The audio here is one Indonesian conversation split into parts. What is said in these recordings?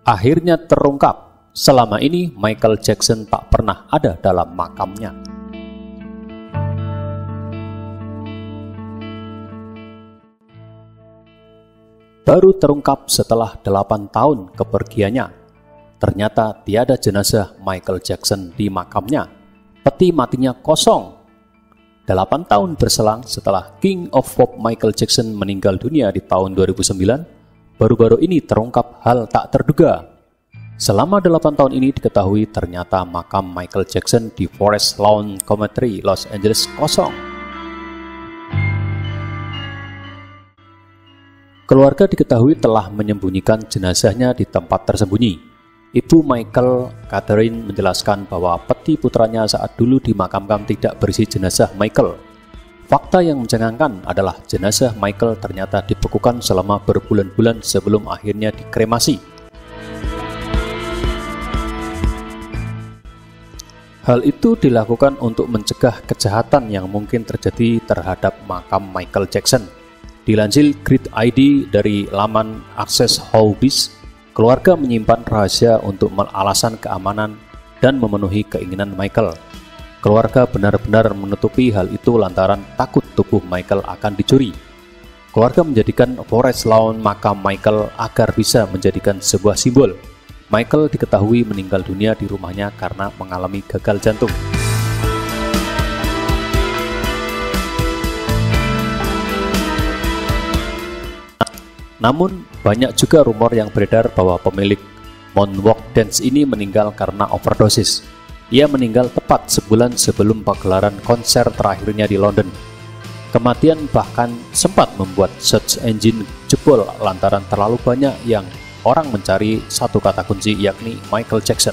Akhirnya terungkap, selama ini Michael Jackson tak pernah ada dalam makamnya. Baru terungkap setelah 8 tahun kepergiannya. Ternyata tiada jenazah Michael Jackson di makamnya. Peti matinya kosong. 8 tahun berselang setelah King of Pop Michael Jackson meninggal dunia di tahun 2009, baru-baru ini terungkap hal tak terduga. Selama 8 tahun ini diketahui ternyata makam Michael Jackson di Forest Lawn Cemetery, Los Angeles kosong. Keluarga diketahui telah menyembunyikan jenazahnya di tempat tersembunyi. Ibu Michael, Catherine, menjelaskan bahwa peti putranya saat dulu dimakamkan tidak berisi jenazah Michael. Fakta yang mencengangkan adalah jenazah Michael ternyata dibekukan selama berbulan-bulan sebelum akhirnya dikremasi. Hal itu dilakukan untuk mencegah kejahatan yang mungkin terjadi terhadap makam Michael Jackson. Dilansir Grid ID dari laman Access Hobbies, keluarga menyimpan rahasia untuk alasan keamanan dan memenuhi keinginan Michael. Keluarga benar-benar menutupi hal itu lantaran takut tubuh Michael akan dicuri. Keluarga menjadikan Forest Lawn makam Michael agar bisa menjadikan sebuah simbol. Michael diketahui meninggal dunia di rumahnya karena mengalami gagal jantung. Namun, banyak juga rumor yang beredar bahwa pemilik Moonwalk Dance ini meninggal karena overdosis. Ia meninggal tepat sebulan sebelum pagelaran konser terakhirnya di London. Kematian bahkan sempat membuat search engine jebol lantaran terlalu banyak yang orang mencari satu kata kunci, yakni Michael Jackson.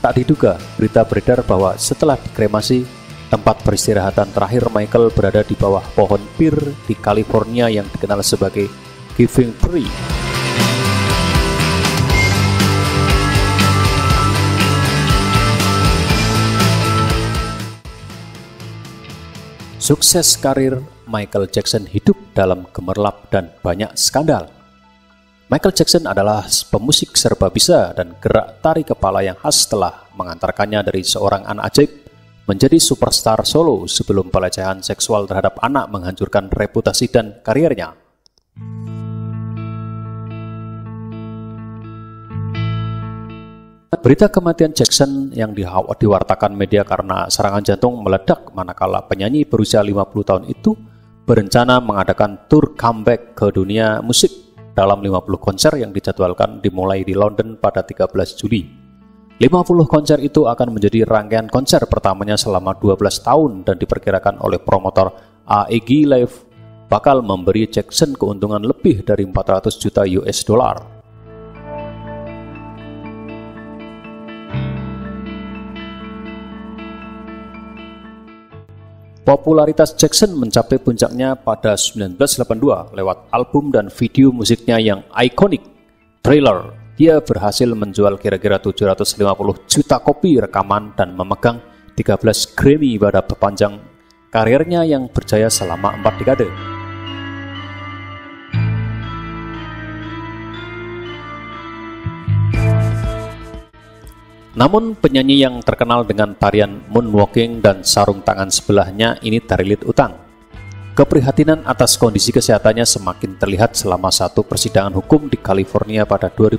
Tak diduga, berita beredar bahwa setelah dikremasi, tempat peristirahatan terakhir Michael berada di bawah pohon pir di California yang dikenal sebagai Giving Tree. Sukses karir Michael Jackson hidup dalam gemerlap dan banyak skandal. Michael Jackson adalah pemusik serba bisa dan gerak tari kepala yang khas telah mengantarkannya dari seorang anak ajaib menjadi superstar solo sebelum pelecehan seksual terhadap anak menghancurkan reputasi dan karirnya. Berita kematian Jackson yang diwartakan media karena serangan jantung meledak manakala penyanyi berusia 50 tahun itu berencana mengadakan tur comeback ke dunia musik dalam 50 konser yang dijadwalkan dimulai di London pada 13 Juli. 50 konser itu akan menjadi rangkaian konser pertamanya selama 12 tahun dan diperkirakan oleh promotor AEG Live bakal memberi Jackson keuntungan lebih dari 400 juta US dollar. Popularitas Jackson mencapai puncaknya pada 1982 lewat album dan video musiknya yang ikonik, Thriller. Dia berhasil menjual kira-kira 750 juta kopi rekaman dan memegang 13 Grammy pada sepanjang karirnya yang berjaya selama 4 dekade. Namun penyanyi yang terkenal dengan tarian moonwalking dan sarung tangan sebelahnya ini terlilit utang. Keprihatinan atas kondisi kesehatannya semakin terlihat selama satu persidangan hukum di California pada 2005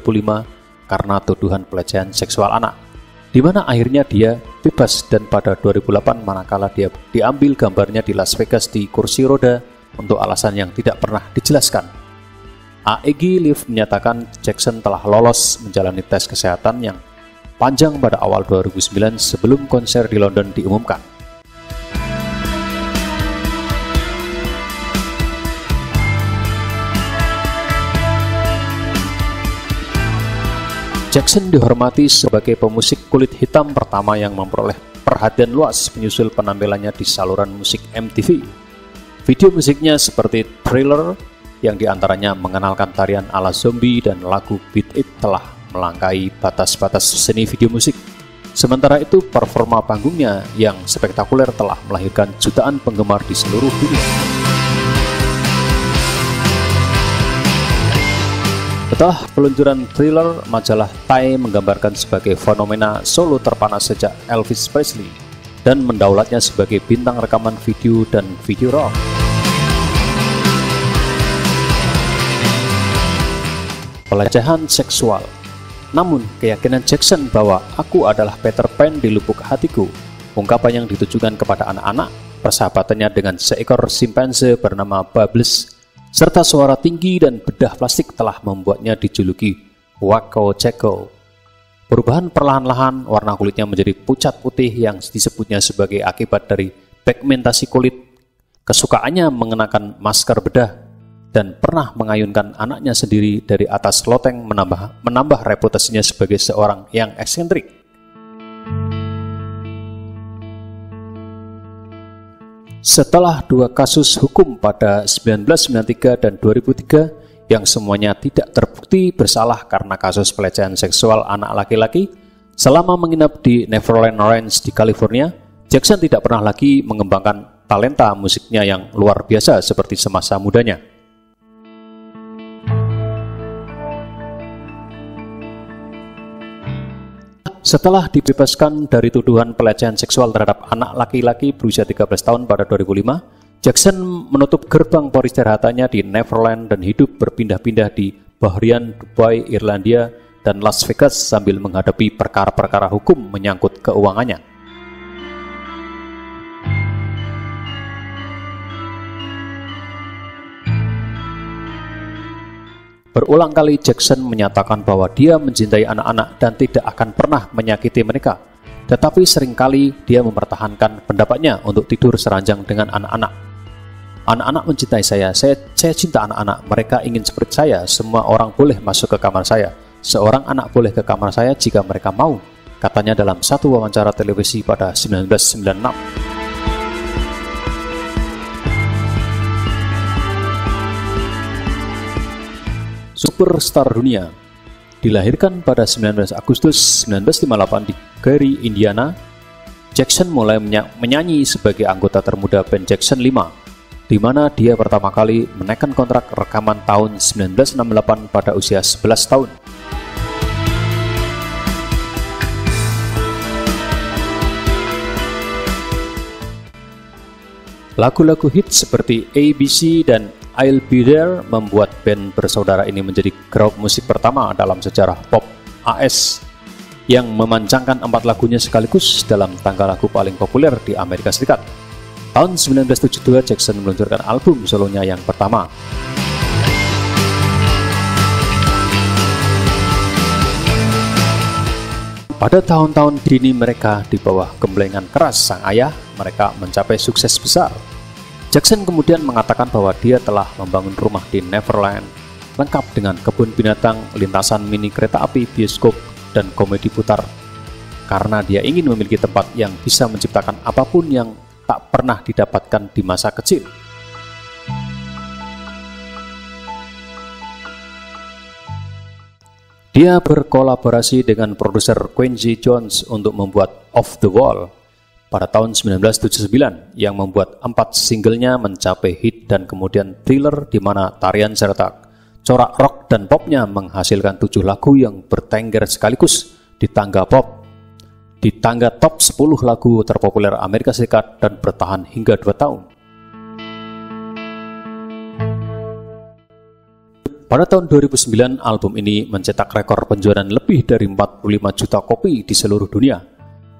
karena tuduhan pelecehan seksual anak, di mana akhirnya dia bebas dan pada 2008 manakala dia diambil gambarnya di Las Vegas di kursi roda untuk alasan yang tidak pernah dijelaskan. AEG Live menyatakan Jackson telah lolos menjalani tes kesehatan yang panjang pada awal 2009 sebelum konser di London diumumkan. Jackson dihormati sebagai pemusik kulit hitam pertama yang memperoleh perhatian luas menyusul penampilannya di saluran musik MTV. Video musiknya seperti Thriller yang diantaranya mengenalkan tarian ala zombie dan lagu Beat It telah melangkahi batas-batas seni video musik. Sementara itu, performa panggungnya yang spektakuler telah melahirkan jutaan penggemar di seluruh dunia. Setelah peluncuran Thriller, majalah Time menggambarkan sebagai fenomena solo terpanas sejak Elvis Presley dan mendaulatnya sebagai bintang rekaman video dan video rock. Pelecehan seksual. Namun, keyakinan Jackson bahwa aku adalah Peter Pan di lubuk hatiku, ungkapan yang ditujukan kepada anak-anak, persahabatannya dengan seekor simpanse bernama Bubbles, serta suara tinggi dan bedah plastik telah membuatnya dijuluki Wacko Jacko. Perubahan perlahan-lahan warna kulitnya menjadi pucat putih yang disebutnya sebagai akibat dari pigmentasi kulit, kesukaannya mengenakan masker bedah, dan pernah mengayunkan anaknya sendiri dari atas loteng menambah reputasinya sebagai seorang yang eksentrik. Setelah 2 kasus hukum pada 1993 dan 2003 yang semuanya tidak terbukti bersalah karena kasus pelecehan seksual anak laki-laki, selama menginap di Neverland Ranch di California, Jackson tidak pernah lagi mengembangkan talenta musiknya yang luar biasa seperti semasa mudanya. Setelah dibebaskan dari tuduhan pelecehan seksual terhadap anak laki-laki berusia 13 tahun pada 2005, Jackson menutup gerbang peristirahatannya di Neverland dan hidup berpindah-pindah di Bahrain, Dubai, Irlandia, dan Las Vegas sambil menghadapi perkara-perkara hukum menyangkut keuangannya. Berulang kali Jackson menyatakan bahwa dia mencintai anak-anak dan tidak akan pernah menyakiti mereka. Tetapi seringkali dia mempertahankan pendapatnya untuk tidur seranjang dengan anak-anak. Anak-anak mencintai saya cinta anak-anak, mereka ingin seperti saya, semua orang boleh masuk ke kamar saya. Seorang anak boleh ke kamar saya jika mereka mau, katanya dalam satu wawancara televisi pada 1996. Superstar dunia. Dilahirkan pada 19 Agustus 1958 di Gary, Indiana, Jackson mulai menyanyi sebagai anggota termuda band Jackson 5, di mana dia pertama kali menaikkan kontrak rekaman tahun 1968 pada usia 11 tahun. Lagu-lagu hits seperti ABC dan I'll Be There membuat band bersaudara ini menjadi grup musik pertama dalam sejarah pop AS yang memanjangkan 4 lagunya sekaligus dalam tangga lagu paling populer di Amerika Serikat. Tahun 1972 Jackson meluncurkan album solonya yang pertama. Pada tahun-tahun dini mereka di bawah gemblengan keras sang ayah, mereka mencapai sukses besar. Jackson kemudian mengatakan bahwa dia telah membangun rumah di Neverland, lengkap dengan kebun binatang, lintasan mini kereta api, bioskop, dan komedi putar, karena dia ingin memiliki tempat yang bisa menciptakan apapun yang tak pernah didapatkan di masa kecil. Dia berkolaborasi dengan produser Quincy Jones untuk membuat Off the Wall pada tahun 1979 yang membuat 4 singlenya mencapai hit dan kemudian Thriller di mana tarian serta corak rock dan popnya menghasilkan 7 lagu yang bertengger sekaligus di tangga top 10 lagu terpopuler Amerika Serikat dan bertahan hingga 2 tahun. Pada tahun 2009, album ini mencetak rekor penjualan lebih dari 45 juta kopi di seluruh dunia.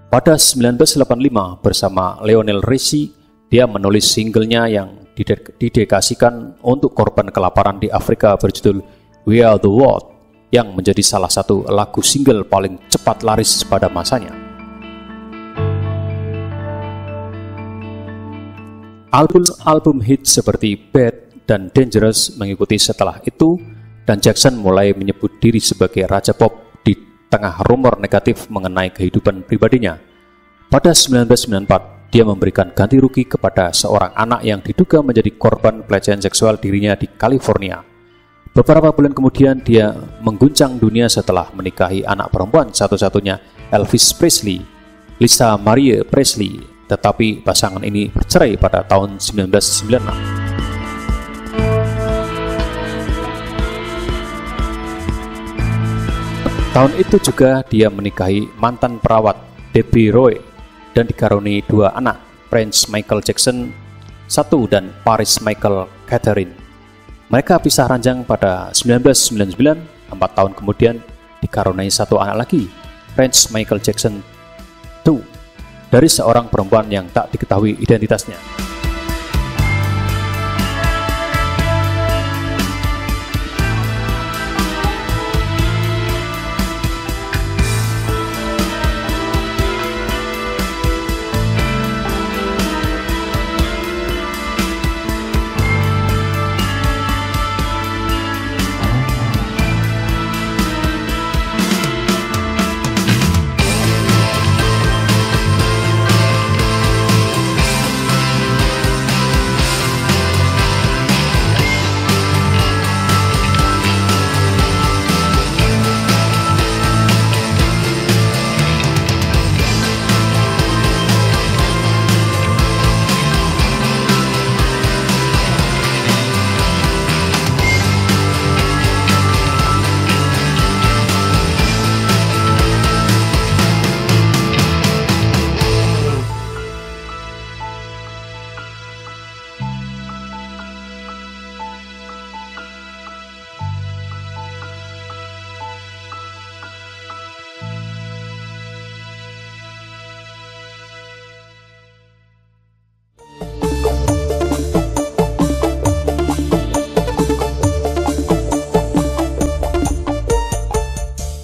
Pada 1985 bersama Lionel Richie, dia menulis singlenya yang didedikasikan untuk korban kelaparan di Afrika berjudul We Are The World, yang menjadi salah satu lagu single paling cepat laris pada masanya. Album hit seperti Bad dan Dangerous mengikuti setelah itu, dan Jackson mulai menyebut diri sebagai Raja Pop di tengah rumor negatif mengenai kehidupan pribadinya. Pada 1994, dia memberikan ganti rugi kepada seorang anak yang diduga menjadi korban pelecehan seksual dirinya di California. Beberapa bulan kemudian, dia mengguncang dunia setelah menikahi anak perempuan satu-satunya Elvis Presley, Lisa Marie Presley, tetapi pasangan ini bercerai pada tahun 1996. Tahun itu juga dia menikahi mantan perawat Debbie Roy dan dikaruniai 2 anak, Prince Michael Jackson I dan Paris Michael Catherine. Mereka pisah ranjang pada 1999, 4 tahun kemudian dikaruniai 1 anak lagi, Prince Michael Jackson II, dari seorang perempuan yang tak diketahui identitasnya.